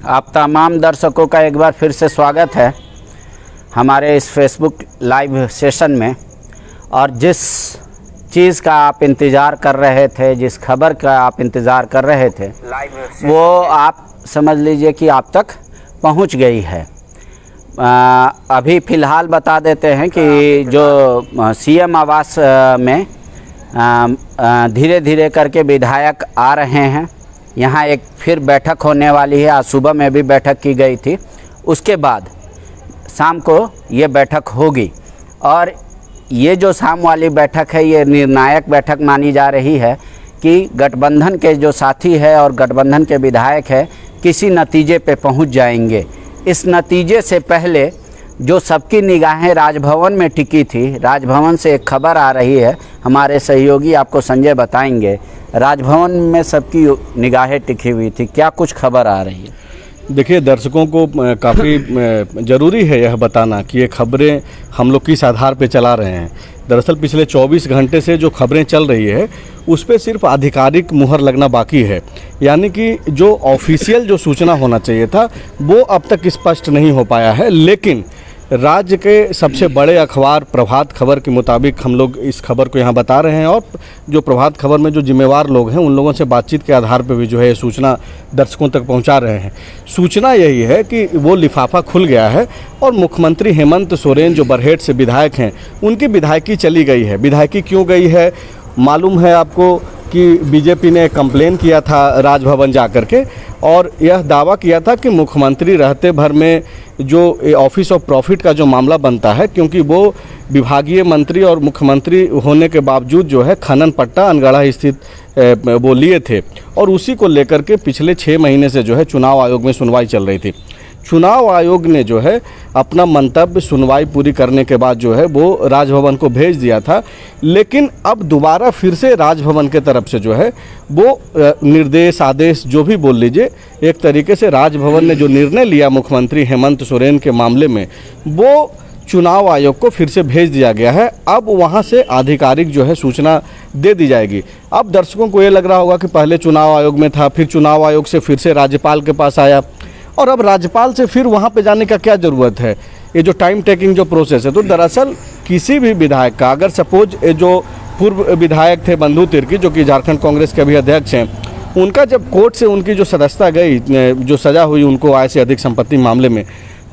आप तमाम दर्शकों का एक बार फिर से स्वागत है हमारे इस फेसबुक लाइव सेशन में। और जिस चीज़ का आप इंतज़ार कर रहे थे, जिस खबर का आप इंतज़ार कर रहे थे, वो आप समझ लीजिए कि आप तक पहुंच गई है। अभी फ़िलहाल बता देते हैं कि जो सीएम आवास में धीरे धीरे करके विधायक आ रहे हैं। यहाँ एक फिर बैठक होने वाली है। आज सुबह में भी बैठक की गई थी, उसके बाद शाम को ये बैठक होगी। और ये जो शाम वाली बैठक है, ये निर्णायक बैठक मानी जा रही है कि गठबंधन के जो साथी है और गठबंधन के विधायक है किसी नतीजे पे पहुंच जाएंगे। इस नतीजे से पहले जो सबकी निगाहें राजभवन में टिकी थी, राजभवन से एक खबर आ रही है, हमारे सहयोगी आपको संजय बताएंगे। राजभवन में सबकी निगाहें टिकी हुई थी, क्या कुछ खबर आ रही है? देखिए, दर्शकों को काफ़ी ज़रूरी है यह बताना कि ये खबरें हम लोग किस आधार पे चला रहे हैं। दरअसल पिछले 24 घंटे से जो खबरें चल रही है उस पे सिर्फ आधिकारिक मुहर लगना बाकी है, यानी कि जो ऑफिशियल जो सूचना होना चाहिए था वो अब तक स्पष्ट नहीं हो पाया है। लेकिन राज्य के सबसे बड़े अखबार प्रभात खबर के मुताबिक हम लोग इस खबर को यहाँ बता रहे हैं, और जो प्रभात खबर में जो जिम्मेवार लोग हैं उन लोगों से बातचीत के आधार पर भी जो है सूचना दर्शकों तक पहुँचा रहे हैं। सूचना यही है कि वो लिफाफा खुल गया है और मुख्यमंत्री हेमंत सोरेन जो बरहेट से विधायक हैं उनकी विधायकी चली गई है। विधायकी क्यों गई है मालूम है आपको कि बीजेपी ने कंप्लेन किया था राजभवन जाकर के, और यह दावा किया था कि मुख्यमंत्री रहते भर में जो ऑफिस ऑफ प्रॉफिट का जो मामला बनता है, क्योंकि वो विभागीय मंत्री और मुख्यमंत्री होने के बावजूद जो है खनन पट्टा अनगढ़ा स्थित वो लिए थे, और उसी को लेकर के पिछले 6 महीने से जो है चुनाव आयोग में सुनवाई चल रही थी। चुनाव आयोग ने जो है अपना मंतव्य सुनवाई पूरी करने के बाद जो है वो राजभवन को भेज दिया था। लेकिन अब दोबारा फिर से राजभवन के तरफ से जो है वो निर्देश आदेश जो भी बोल लीजिए, एक तरीके से राजभवन ने जो निर्णय लिया मुख्यमंत्री हेमंत सोरेन के मामले में, वो चुनाव आयोग को फिर से भेज दिया गया है। अब वहाँ से आधिकारिक जो है सूचना दे दी जाएगी। अब दर्शकों को ये लग रहा होगा कि पहले चुनाव आयोग में था, फिर चुनाव आयोग से फिर से राज्यपाल के पास आया, और अब राज्यपाल से फिर वहाँ पे जाने का क्या ज़रूरत है? ये जो टाइम टेकिंग जो प्रोसेस है, तो दरअसल किसी भी विधायक का, अगर सपोज जो पूर्व विधायक थे बंधु तिर्की जो कि झारखंड कांग्रेस के अभी अध्यक्ष हैं, उनका जब कोर्ट से उनकी जो सदस्यता गई, जो सज़ा हुई उनको आय से अधिक संपत्ति मामले में,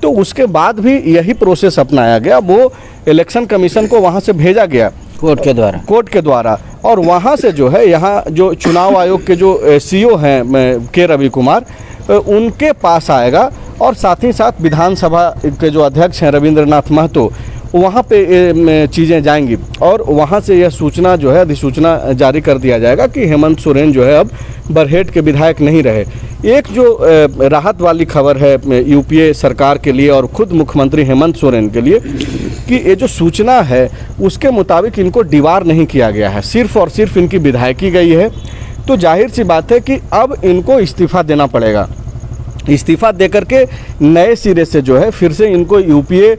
तो उसके बाद भी यही प्रोसेस अपनाया गया। वो इलेक्शन कमीशन को वहाँ से भेजा गया कोर्ट के द्वारा, और वहाँ से जो है यहाँ जो चुनाव आयोग के जो CEO हैं के रवि कुमार, उनके पास आएगा, और साथ ही साथ विधानसभा के जो अध्यक्ष हैं रविंद्रनाथ महतो, वहाँ पे चीज़ें जाएंगी, और वहाँ से यह सूचना जो है अधिसूचना जारी कर दिया जाएगा कि हेमंत सोरेन जो है अब बरहेट के विधायक नहीं रहे। एक जो राहत वाली खबर है UPA सरकार के लिए और खुद मुख्यमंत्री हेमंत सोरेन के लिए कि ये जो सूचना है उसके मुताबिक इनको दीवार नहीं किया गया है, सिर्फ और सिर्फ इनकी विधायकी गई है। तो जाहिर सी बात है कि अब इनको इस्तीफ़ा देना पड़ेगा। इस्तीफ़ा देकर के नए सिरे से जो है फिर से इनको UPA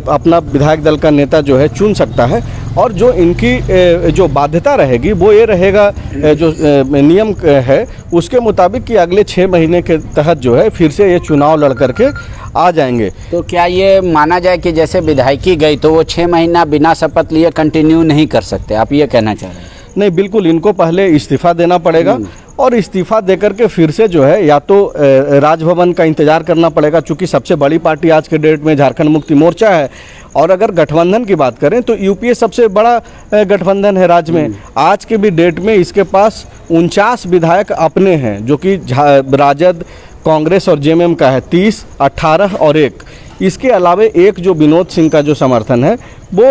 अपना विधायक दल का नेता जो है चुन सकता है, और जो इनकी जो बाध्यता रहेगी वो ये रहेगा, जो नियम है उसके मुताबिक कि अगले 6 महीने के तहत जो है फिर से ये चुनाव लड़ करके आ जाएंगे। तो क्या ये माना जाए कि जैसे विधायकी गई तो वो 6 महीना बिना शपथ लिए कंटिन्यू नहीं कर सकते, आप ये कहना चाह रहे हैं? नहीं, बिल्कुल, इनको पहले इस्तीफ़ा देना पड़ेगा, और इस्तीफ़ा देकर के फिर से जो है या तो राजभवन का इंतज़ार करना पड़ेगा, चूँकि सबसे बड़ी पार्टी आज के डेट में झारखंड मुक्ति मोर्चा है। और अगर गठबंधन की बात करें तो UPA सबसे बड़ा गठबंधन है राज्य में। आज के भी डेट में इसके पास 49 विधायक अपने हैं, जो कि राजद, कांग्रेस और JMM का है 30, 18 और 1। इसके अलावा एक जो विनोद सिंह का जो समर्थन है वो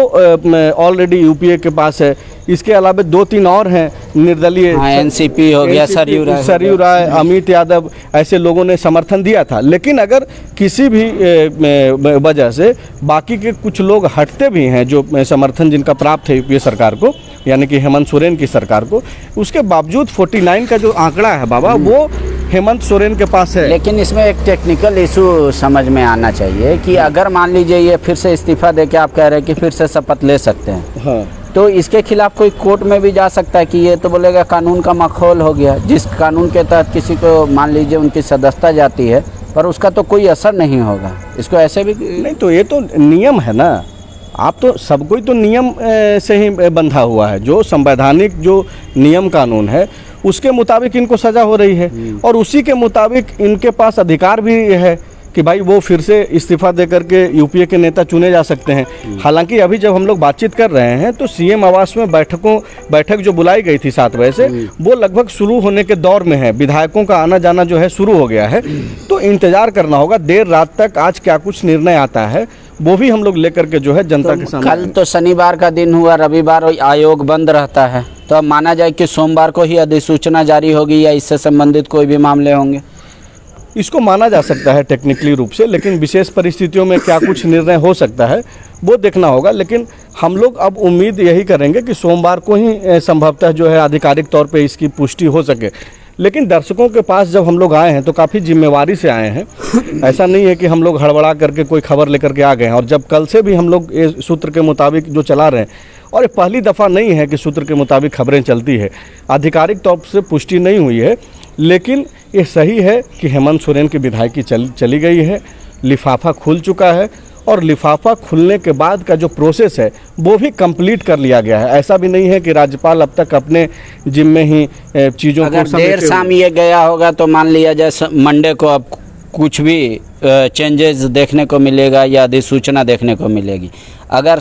ऑलरेडी UPA के पास है। इसके अलावा 2-3 और हैं निर्दलीय, NCP हो गया, सरयू राय, अमित यादव, ऐसे लोगों ने समर्थन दिया था। लेकिन अगर किसी भी वजह से बाकी के कुछ लोग हटते भी हैं जो समर्थन जिनका प्राप्त है UPA सरकार को, यानी कि हेमंत सोरेन की सरकार को, उसके बावजूद 49 का जो आंकड़ा है बाबा वो हेमंत सोरेन के पास है। लेकिन इसमें एक टेक्निकल इशू समझ में आना चाहिए कि अगर मान लीजिए ये फिर से इस्तीफा दे के आप कह रहे हैं कि फिर से शपथ ले सकते हैं, हाँ, तो इसके खिलाफ कोई कोर्ट में भी जा सकता है कि ये तो बोलेगा कानून का माखौल हो गया, जिस कानून के तहत किसी को मान लीजिए उनकी सदस्यता जाती है पर उसका तो कोई असर नहीं होगा, इसको ऐसे भी नहीं। तो ये तो नियम है ना, आप तो सब कोई तो नियम से ही बंधा हुआ है। जो संवैधानिक जो नियम कानून है उसके मुताबिक इनको सज़ा हो रही है और उसी के मुताबिक इनके पास अधिकार भी है कि भाई वो फिर से इस्तीफा दे करके यूपीए के नेता चुने जा सकते हैं। हालांकि अभी जब हम लोग बातचीत कर रहे हैं तो सीएम आवास में बैठक जो बुलाई गई थी 7 बजे से वो लगभग शुरू होने के दौर में है। विधायकों का आना जाना जो है शुरू हो गया है, तो इंतजार करना होगा देर रात तक आज क्या कुछ निर्णय आता है वो भी हम लोग लेकर के जो है जनता के सामने। कल तो शनिवार का दिन हुआ, रविवार आयोग बंद रहता है, तो अब माना जाए कि सोमवार को ही अधिसूचना जारी होगी या इससे संबंधित कोई भी मामले होंगे? इसको माना जा सकता है टेक्निकली रूप से, लेकिन विशेष परिस्थितियों में क्या कुछ निर्णय हो सकता है वो देखना होगा। लेकिन हम लोग अब उम्मीद यही करेंगे कि सोमवार को ही संभवतः जो है आधिकारिक तौर पे इसकी पुष्टि हो सके। लेकिन दर्शकों के पास जब हम लोग आए हैं तो काफ़ी जिम्मेवारी से आए हैं। ऐसा नहीं है कि हम लोग हड़बड़ा करके कोई खबर लेकर के आ गए हैं। और जब कल से भी हम लोग ये सूत्र के मुताबिक जो चला रहे हैं, और ये पहली दफ़ा नहीं है कि सूत्र के मुताबिक खबरें चलती है, आधिकारिक तौर से पुष्टि नहीं हुई है, लेकिन ये सही है कि हेमंत सोरेन की विधायकी चली गई है, लिफाफा खुल चुका है और लिफाफा खुलने के बाद का जो प्रोसेस है वो भी कंप्लीट कर लिया गया है। ऐसा भी नहीं है कि राज्यपाल अब तक अपने जिम्मे ही चीज़ों को देर शाम ये गया होगा तो मान लिया जाए मंडे को अब कुछ भी चेंजेस देखने को मिलेगा या अधिसूचना देखने को मिलेगी। अगर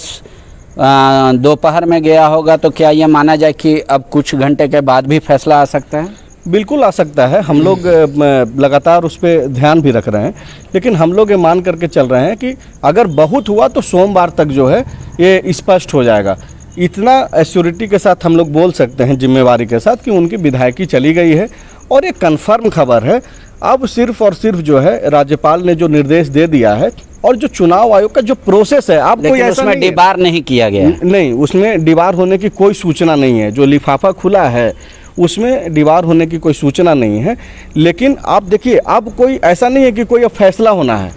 दोपहर में गया होगा तो क्या ये माना जाए कि अब कुछ घंटे के बाद भी फैसला आ सकता है? बिल्कुल आ सकता है। हम लोग लगातार उस पर ध्यान भी रख रहे हैं, लेकिन हम लोग ये मान करके चल रहे हैं कि अगर बहुत हुआ तो सोमवार तक जो है ये स्पष्ट हो जाएगा। इतना एश्योरिटी के साथ हम लोग बोल सकते हैं, जिम्मेवारी के साथ, कि उनकी विधायकी चली गई है और ये कन्फर्म खबर है। अब सिर्फ और सिर्फ जो है राज्यपाल ने जो निर्देश दे दिया है और जो चुनाव आयोग का जो प्रोसेस है, आप कोई ऐसा उसमें डिबार नहीं किया गया? नहीं, उसमें डिबार होने की कोई सूचना नहीं है। जो लिफाफा खुला है उसमें दीवार होने की कोई सूचना नहीं है। लेकिन आप देखिए, अब कोई ऐसा नहीं है कि कोई अब फैसला होना है,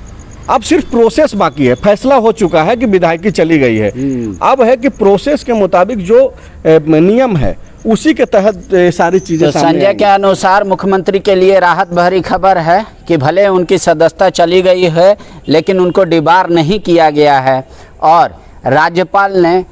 अब सिर्फ प्रोसेस बाकी है। फैसला हो चुका है कि विधायकी चली गई है, अब है कि प्रोसेस के मुताबिक जो नियम है उसी के तहत सारी चीज़ें। तो संजय के अनुसार मुख्यमंत्री के लिए राहत भरी खबर है कि भले उनकी सदस्यता चली गई है लेकिन उनको डिबार नहीं किया गया है और राज्यपाल ने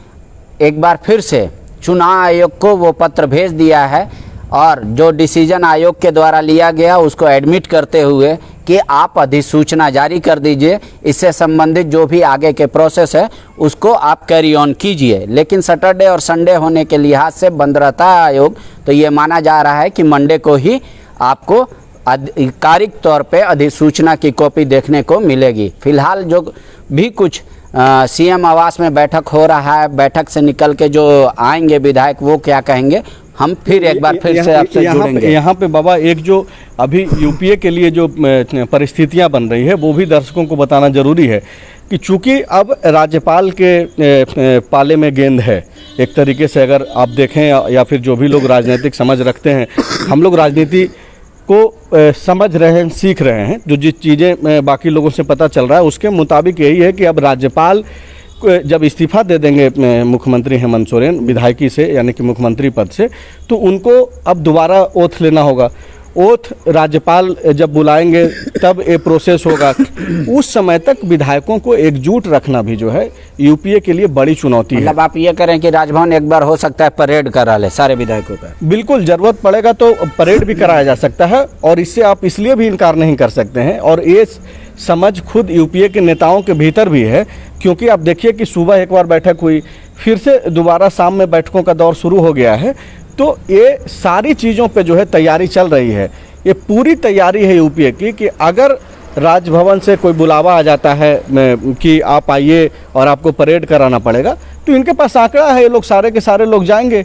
एक बार फिर से चुनाव आयोग को वो पत्र भेज दिया है और जो डिसीजन आयोग के द्वारा लिया गया उसको एडमिट करते हुए कि आप अधिसूचना जारी कर दीजिए, इससे संबंधित जो भी आगे के प्रोसेस है उसको आप कैरी ऑन कीजिए। लेकिन सैटरडे और संडे होने के लिहाज से बंद रहता है आयोग, तो ये माना जा रहा है कि मंडे को ही आपको आधिकारिक तौर पे अधिसूचना की कॉपी देखने को मिलेगी। फिलहाल जो भी कुछ सीएम आवास में बैठक हो रहा है, बैठक से निकल के जो आएंगे विधायक वो क्या कहेंगे, हम फिर एक बार फिर से आपसे जुड़ेंगे। यहाँ पे बाबा एक जो अभी यूपीए के लिए जो परिस्थितियाँ बन रही है वो भी दर्शकों को बताना जरूरी है कि चूंकि अब राज्यपाल के पाले में गेंद है एक तरीके से, अगर आप देखें या फिर जो भी लोग राजनीतिक समझ रखते हैं, हम लोग राजनीति को समझ रहे हैं, सीख रहे हैं, जो जिस चीज़ें बाकी लोगों से पता चल रहा है उसके मुताबिक यही है कि अब राज्यपाल जब इस्तीफा दे देंगे मुख्यमंत्री हेमंत सोरेन विधायकी से, यानी कि मुख्यमंत्री पद से, तो उनको अब दोबारा ओथ लेना होगा। ओथ राज्यपाल जब बुलाएंगे तब ये प्रोसेस होगा। उस समय तक विधायकों को एकजुट रखना भी जो है यूपीए के लिए बड़ी चुनौती है। मतलब आप ये करें कि राजभवन एक बार हो सकता है परेड करा ले सारे विधायकों का? बिल्कुल, जरूरत पड़ेगा तो परेड भी कराया जा सकता है और इससे आप इसलिए भी इनकार नहीं कर सकते हैं। और ये समझ खुद यूपीए के नेताओं के भीतर भी है, क्योंकि आप देखिए कि सुबह एक बार बैठक हुई, फिर से दोबारा शाम में बैठकों का दौर शुरू हो गया है। तो ये सारी चीज़ों पे जो है तैयारी चल रही है। ये पूरी तैयारी है यूपीए की कि अगर राजभवन से कोई बुलावा आ जाता है कि आप आइए और आपको परेड कराना पड़ेगा, तो इनके पास आंकड़ा है, ये लोग सारे के सारे लोग जाएंगे।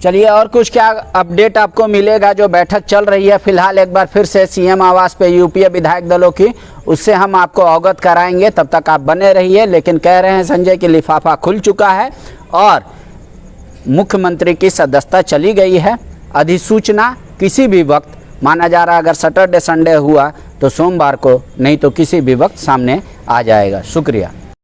चलिए, और कुछ क्या अपडेट आपको मिलेगा जो बैठक चल रही है फिलहाल एक बार फिर से सीएम आवास पे यूपीए विधायक दलों की, उससे हम आपको अवगत कराएंगे। तब तक आप बने रहिए। लेकिन कह रहे हैं संजय कि लिफाफा खुल चुका है और मुख्यमंत्री की सदस्यता चली गई है। अधिसूचना किसी भी वक्त, माना जा रहा है अगर सैटरडे संडे हुआ तो सोमवार को, नहीं तो किसी भी वक्त सामने आ जाएगा। शुक्रिया।